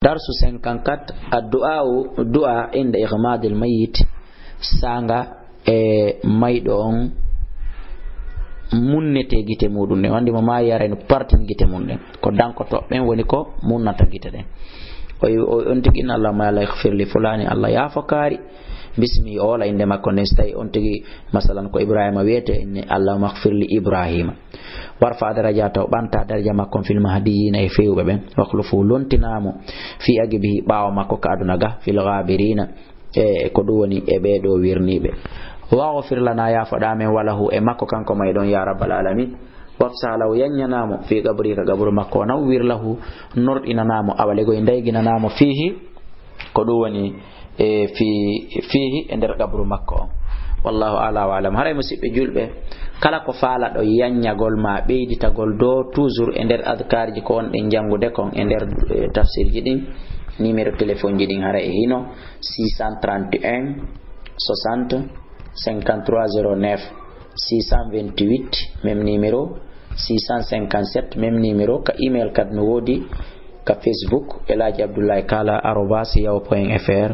درس 54 الدعاء عند إغماد الميت سانغا مايدون munnete gite mudun ne wandi mo ma yare no partin gite mun den ko danko to ben woni ko munnata gite den on tigi inna Allah ma la yaghfir li fulani Allah ya fakari bismi ola inde makko ne stay on tigi masalan ko Ibrahima wete inni Allah maghfir li Ibrahima warfa darajata banta daraja makko fil mahdiyina e fewbe ben wakhlufu lontinamo fi agibi baaw makko ka aduna ga fil ghabirina e ko do woni e be do wirnibe واغفر لنا يا فدامه وله امكو كانكو مايدون يا رب العالمين وافسالو ينينامو في قبرك قبر مكو نوير له نور اننامو اولغو اندايغينامو فيه كدووني فيه اندر قبر مكو والله اعلى وعلم هاري مسيبه جولبه kala ko faala do yanyagol ma beyditagol do toujours ender adkar ji ko on de jangude kon ender tafsir ji din numéro téléphone ji din hara e hino 631 60 5309 628 même numéro 657 même numéro ka email kad no wodi ka Facebook elaji abdoulaye kala @yahoo.fr